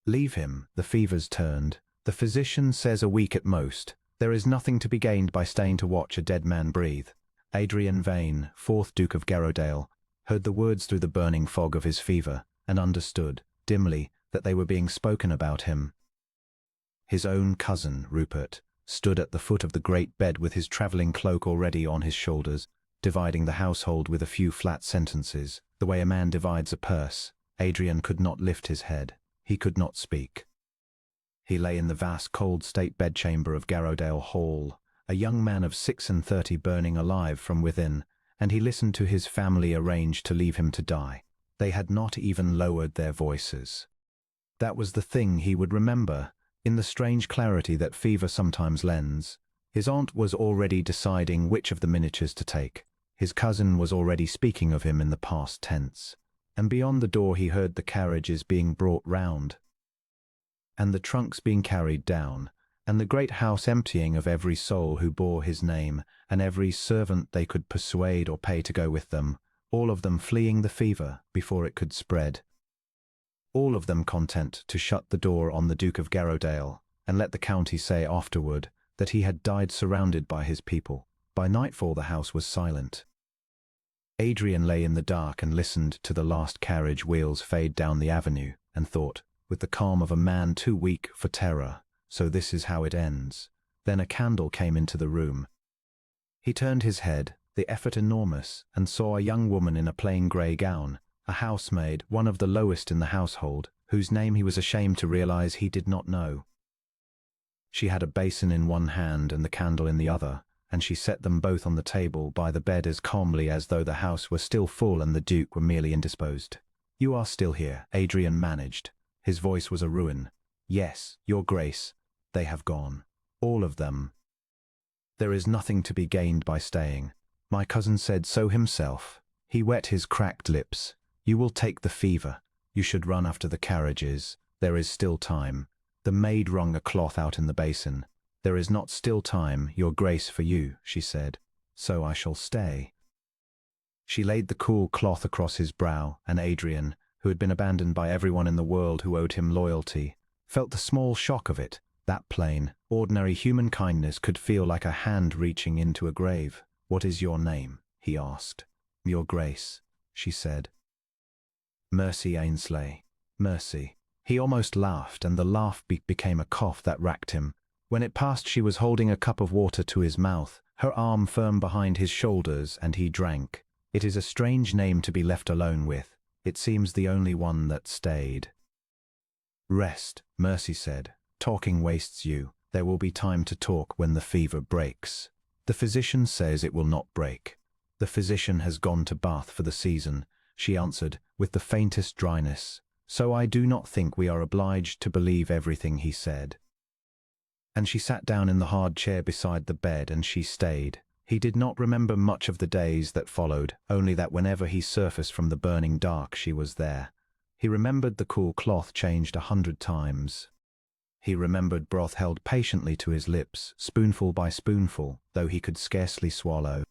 Leave him, the fever's turned. The physician says a week at most. There is nothing to be gained by staying to watch a dead man breathe. Adrian Vane, 4th Duke of Garrowdale, heard the words through the burning fog of his fever, and understood, dimly, that they were being spoken about him. His own cousin, Rupert, stood at the foot of the great bed with his travelling cloak already on his shoulders, dividing the household with a few flat sentences, the way a man divides a purse. Adrian could not lift his head. He could not speak. He lay in the vast cold state bedchamber of Garrowdale Hall, a young man of 36 burning alive from within, and he listened to his family arrange to leave him to die. They had not even lowered their voices. That was the thing he would remember, in the strange clarity that fever sometimes lends. His aunt was already deciding which of the miniatures to take. His cousin was already speaking of him in the past tense. And beyond the door he heard the carriages being brought round, and the trunks being carried down, and the great house emptying of every soul who bore his name, and every servant they could persuade or pay to go with them, all of them fleeing the fever before it could spread. All of them content to shut the door on the Duke of Garrowdale, and let the county say afterward that he had died surrounded by his people. By nightfall the house was silent. Adrian lay in the dark and listened to the last carriage wheels fade down the avenue, and thought, with the calm of a man too weak for terror, so this is how it ends. Then a candle came into the room. He turned his head, the effort enormous, and saw a young woman in a plain grey gown, a housemaid, one of the lowest in the household, whose name he was ashamed to realize he did not know. She had a basin in one hand and the candle in the other, and she set them both on the table by the bed as calmly as though the house were still full and the Duke were merely indisposed. "You are still here," Adrian managed. His voice was a ruin. "Yes, Your Grace, they have gone. All of them. There is nothing to be gained by staying. My cousin said so himself." He wet his cracked lips. "You will take the fever. You should run after the carriages. There is still time." The maid wrung a cloth out in the basin. "There is not still time, Your Grace, for you," she said. "So I shall stay." She laid the cool cloth across his brow, and Adrian, who had been abandoned by everyone in the world who owed him loyalty, felt the small shock of it. That plain, ordinary human kindness could feel like a hand reaching into a grave. "What is your name?" he asked. "Your Grace," she said. "Mercy Ainsley. Mercy." He almost laughed, and the laugh became a cough that racked him. When it passed, she was holding a cup of water to his mouth, her arm firm behind his shoulders, and he drank. It is a strange name to be left alone with. It seems the only one that stayed. "Rest," Mercy said. "Talking wastes you. There will be time to talk when the fever breaks." "The physician says it will not break." "The physician has gone to Bath for the season," she answered, with the faintest dryness. "So I do not think we are obliged to believe everything he said." And she sat down in the hard chair beside the bed, and she stayed. He did not remember much of the days that followed, only that whenever he surfaced from the burning dark she was there. He remembered the cool cloth changed 100 times. He remembered broth held patiently to his lips, spoonful by spoonful, though he could scarcely swallow.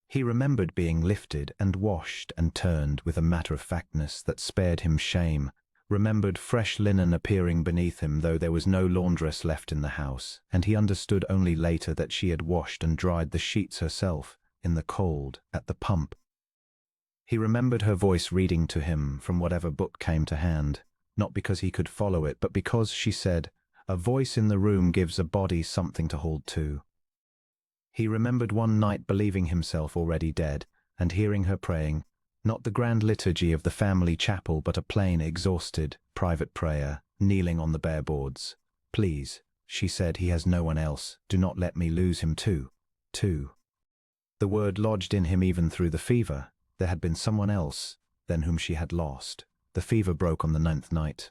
He remembered being lifted and washed and turned with a matter-of-factness that spared him shame, remembered fresh linen appearing beneath him though there was no laundress left in the house, and he understood only later that she had washed and dried the sheets herself, in the cold, at the pump. He remembered her voice reading to him from whatever book came to hand, not because he could follow it, but because, she said, a voice in the room gives a body something to hold to. He remembered one night believing himself already dead, and hearing her praying, not the grand liturgy of the family chapel, but a plain, exhausted, private prayer, kneeling on the bare boards. "Please," she said, "he has no one else. Do not let me lose him too." The word lodged in him even through the fever. There had been someone else, then, whom she had lost. The fever broke on the 9th night.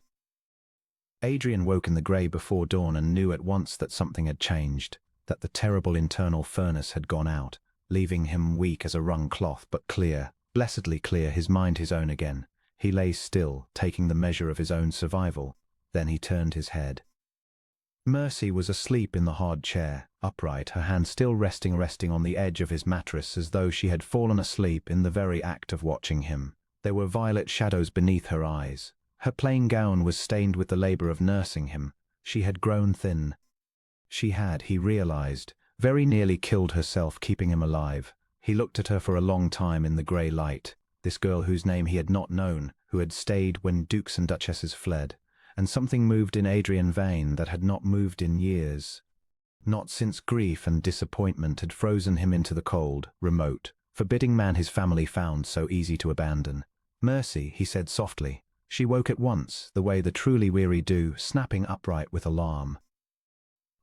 Adrian woke in the grey before dawn and knew at once that something had changed, that the terrible internal furnace had gone out, leaving him weak as a wrung cloth, but clear, blessedly clear, his mind his own again. He lay still, taking the measure of his own survival. Then he turned his head. Mercy was asleep in the hard chair, upright, her hand still resting on the edge of his mattress, as though she had fallen asleep in the very act of watching him. There were violet shadows beneath her eyes. Her plain gown was stained with the labor of nursing him. She had grown thin. She had, he realized, very nearly killed herself keeping him alive. He looked at her for a long time in the grey light, this girl whose name he had not known, who had stayed when dukes and duchesses fled, and something moved in Adrian Vane that had not moved in years. Not since grief and disappointment had frozen him into the cold, remote, forbidding man his family found so easy to abandon. "Mercy," he said softly. She woke at once, the way the truly weary do, snapping upright with alarm.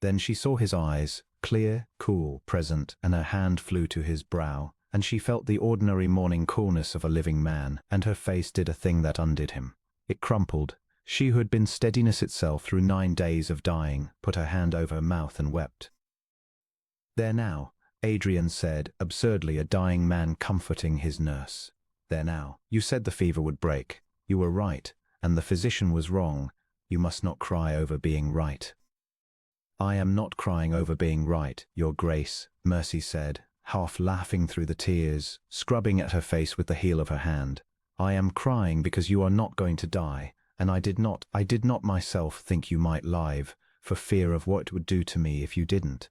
Then she saw his eyes, clear, cool, present, and her hand flew to his brow, and she felt the ordinary morning coolness of a living man, and her face did a thing that undid him. It crumpled. She who had been steadiness itself through 9 days of dying, put her hand over her mouth and wept. "There now," Adrian said, absurdly a dying man comforting his nurse. "There now. You said the fever would break. You were right, and the physician was wrong. You must not cry over being right." "I am not crying over being right, Your Grace," Mercy said, half laughing through the tears, scrubbing at her face with the heel of her hand. "I am crying because you are not going to die, and I did not myself think you might live, for fear of what it would do to me if you didn't."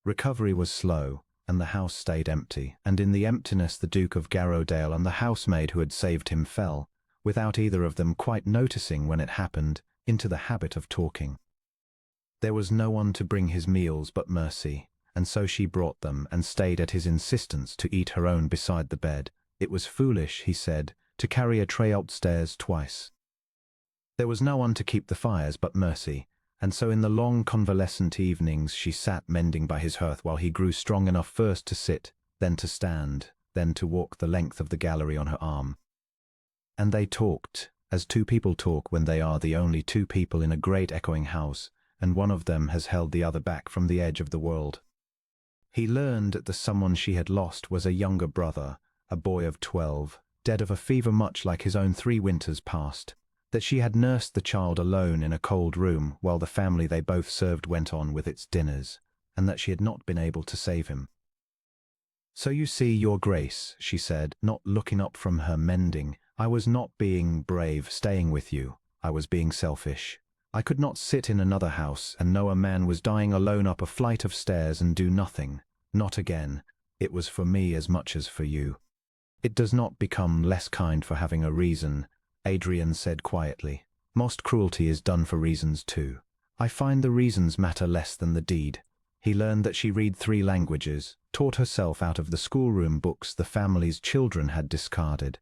Recovery was slow, and the house stayed empty, and in the emptiness the Duke of Garrowdale and the housemaid who had saved him fell, without either of them quite noticing when it happened, into the habit of talking. There was no one to bring his meals but Mercy, and so she brought them and stayed at his insistence to eat her own beside the bed. It was foolish, he said, to carry a tray upstairs twice. There was no one to keep the fires but Mercy, and so in the long convalescent evenings she sat mending by his hearth while he grew strong enough first to sit, then to stand, then to walk the length of the gallery on her arm. And they talked, as two people talk when they are the only two people in a great echoing house, and one of them has held the other back from the edge of the world. He learned that the someone she had lost was a younger brother, a boy of 12, dead of a fever much like his own 3 winters past, that she had nursed the child alone in a cold room while the family they both served went on with its dinners, and that she had not been able to save him. "So you see, Your Grace," she said, not looking up from her mending, "I was not being brave staying with you. I was being selfish. I could not sit in another house and know a man was dying alone up a flight of stairs and do nothing. Not again. It was for me as much as for you." "It does not become less kind for having a reason," Adrian said quietly. "Most cruelty is done for reasons too. I find the reasons matter less than the deed." He learned that she read 3 languages, taught herself out of the schoolroom books the family's children had discarded.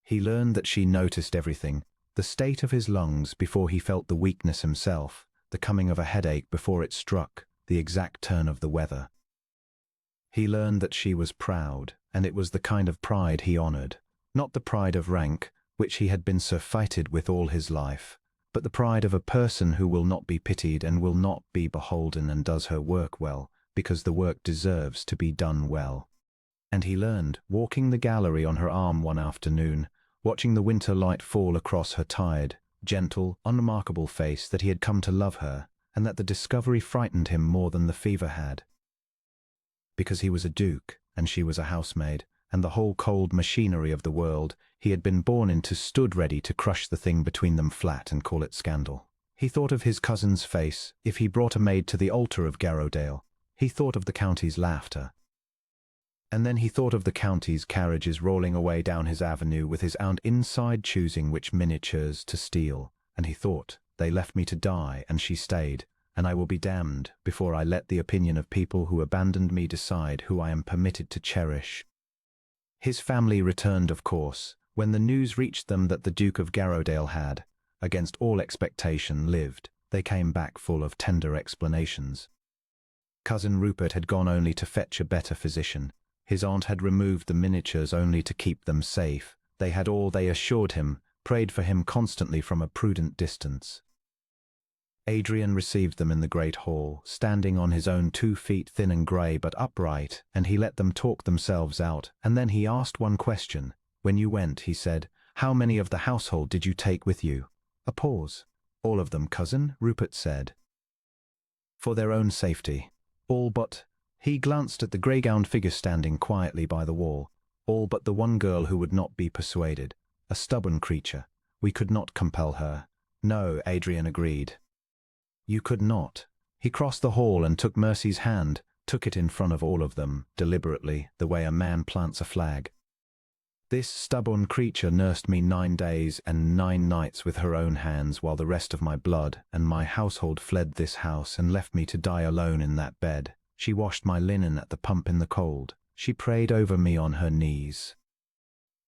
He learned that she noticed everything, the state of his lungs before he felt the weakness himself, the coming of a headache before it struck, the exact turn of the weather. He learned that she was proud, and it was the kind of pride he honored, not the pride of rank, which he had been surfeited with all his life, but the pride of a person who will not be pitied and will not be beholden and does her work well, because the work deserves to be done well. And he learned, walking the gallery on her arm one afternoon, watching the winter light fall across her tired, gentle, unremarkable face, that he had come to love her, and that the discovery frightened him more than the fever had. Because he was a duke, and she was a housemaid, and the whole cold machinery of the world he had been born into stood ready to crush the thing between them flat and call it scandal. He thought of his cousin's face if he brought a maid to the altar of Garrowdale. He thought of the county's laughter. And then he thought of the county's carriages rolling away down his avenue with his aunt inside choosing which miniatures to steal, and he thought, "They left me to die, and she stayed, and I will be damned before I let the opinion of people who abandoned me decide who I am permitted to cherish." His family returned, of course, when the news reached them that the Duke of Garrowdale had, against all expectation, lived. They came back full of tender explanations. Cousin Rupert had gone only to fetch a better physician. His aunt had removed the miniatures only to keep them safe. They had all, they assured him, prayed for him constantly from a prudent distance. Adrian received them in the great hall, standing on his own 2 feet, thin and grey but upright, and he let them talk themselves out, and then he asked one question. "When you went," he said, "how many of the household did you take with you?" A pause. "All of them, cousin," Rupert said. "For their own safety." "All but—" He glanced at the grey-gowned figure standing quietly by the wall. "All but the one girl who would not be persuaded. A stubborn creature. We could not compel her. No, Adrian agreed. You could not. He crossed the hall and took Mercy's hand, took it in front of all of them, deliberately, the way a man plants a flag. This stubborn creature nursed me 9 days and 9 nights with her own hands while the rest of my blood and my household fled this house and left me to die alone in that bed. She washed my linen at the pump in the cold. She prayed over me on her knees.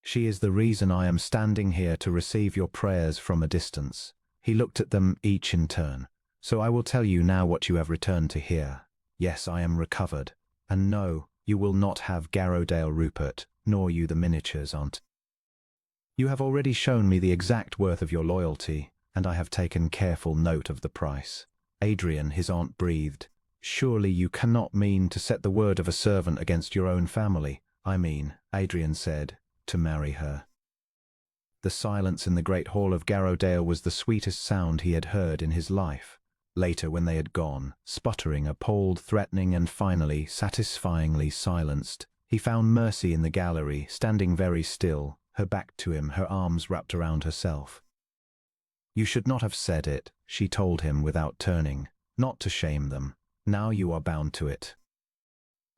She is the reason I am standing here to receive your prayers from a distance. He looked at them each in turn. So I will tell you now what you have returned to hear. Yes, I am recovered. And no, you will not have Garrowdale Rupert, nor you the miniatures, aunt. You have already shown me the exact worth of your loyalty, and I have taken careful note of the price. Adrian, his aunt breathed. Surely you cannot mean to set the word of a servant against your own family. I mean, Adrian said, to marry her. The silence in the great hall of Garrowdale was the sweetest sound he had heard in his life. Later, when they had gone, sputtering, appalled, threatening, and finally, satisfyingly silenced, he found Mercy in the gallery, standing very still, her back to him, her arms wrapped around herself. You should not have said it, she told him without turning, not to shame them. Now you are bound to it.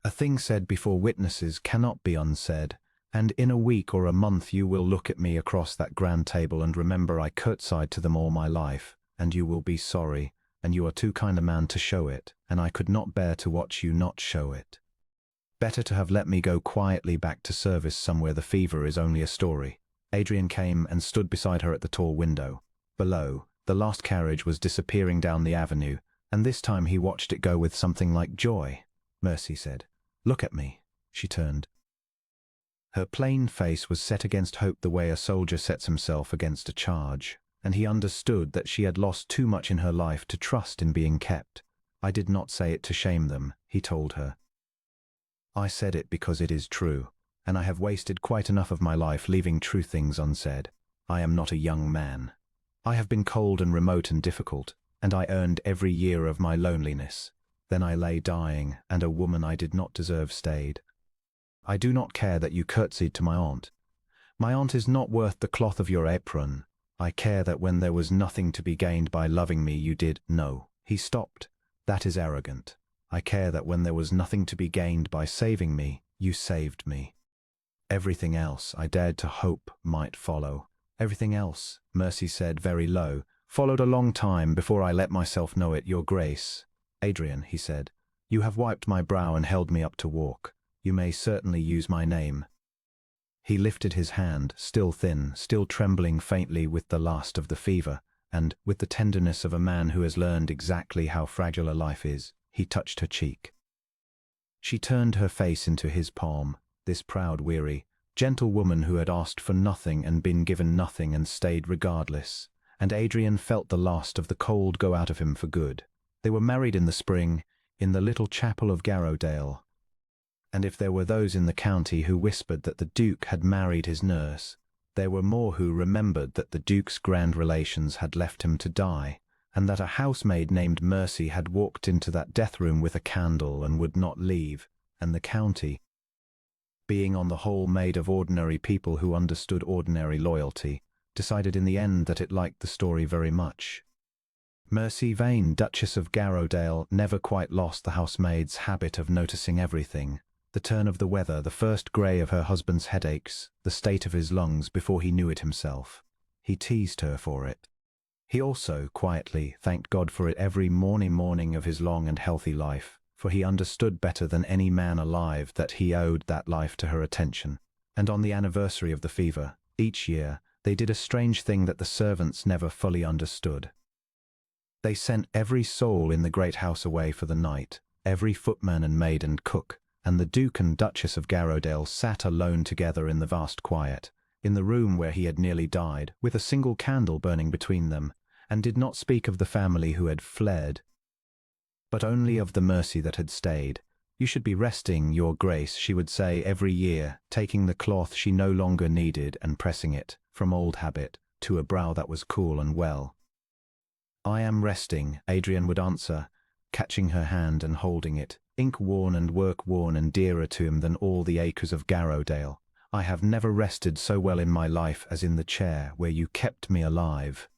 A thing said before witnesses cannot be unsaid, and in a week or a month you will look at me across that grand table and remember I curtsied to them all my life, and you will be sorry. And you are too kind a man to show it, and I could not bear to watch you not show it. Better to have let me go quietly back to service somewhere the fever is only a story. Adrian came and stood beside her at the tall window. Below, the last carriage was disappearing down the avenue, and this time he watched it go with something like joy. Mercy said, "Look at me." She turned. Her plain face was set against hope the way a soldier sets himself against a charge. And he understood that she had lost too much in her life to trust in being kept. I did not say it to shame them, he told her. I said it because it is true, and I have wasted quite enough of my life leaving true things unsaid. I am not a young man. I have been cold and remote and difficult, and I earned every year of my loneliness. Then I lay dying, and a woman I did not deserve stayed. I do not care that you curtsied to my aunt. My aunt is not worth the cloth of your apron. I care that when there was nothing to be gained by loving me you did. No, he stopped. That is arrogant. I care that when there was nothing to be gained by saving me, you saved me. Everything else I dared to hope might follow. Everything else, Mercy said very low, followed a long time before I let myself know it, Your Grace. Adrian, he said, you have wiped my brow and held me up to walk. You may certainly use my name. He lifted his hand, still thin, still trembling faintly with the last of the fever, and, with the tenderness of a man who has learned exactly how fragile a life is, he touched her cheek. She turned her face into his palm, this proud, weary, gentle woman who had asked for nothing and been given nothing and stayed regardless, and Adrian felt the last of the cold go out of him for good. They were married in the spring, in the little chapel of Garrowdale. And if there were those in the county who whispered that the Duke had married his nurse, there were more who remembered that the Duke's grand relations had left him to die, and that a housemaid named Mercy had walked into that death room with a candle and would not leave, and the county, being on the whole made of ordinary people who understood ordinary loyalty, decided in the end that it liked the story very much. Mercy Vane, Duchess of Garrowdale, never quite lost the housemaid's habit of noticing everything. The turn of the weather, the first grey of her husband's headaches, the state of his lungs before he knew it himself. He teased her for it. He also, quietly, thanked God for it every morning of his long and healthy life, for he understood better than any man alive that he owed that life to her attention. And on the anniversary of the fever, each year, they did a strange thing that the servants never fully understood. They sent every soul in the great house away for the night, every footman and maid and cook, and the Duke and Duchess of Garrowdale sat alone together in the vast quiet, in the room where he had nearly died, with a single candle burning between them, and did not speak of the family who had fled, but only of the Mercy that had stayed. You should be resting, Your Grace, she would say every year, taking the cloth she no longer needed and pressing it, from old habit, to a brow that was cool and well. I am resting, Adrian would answer, catching her hand and holding it, ink-worn and work-worn and dearer to him than all the acres of Garrowdale. I have never rested so well in my life as in the chair where you kept me alive.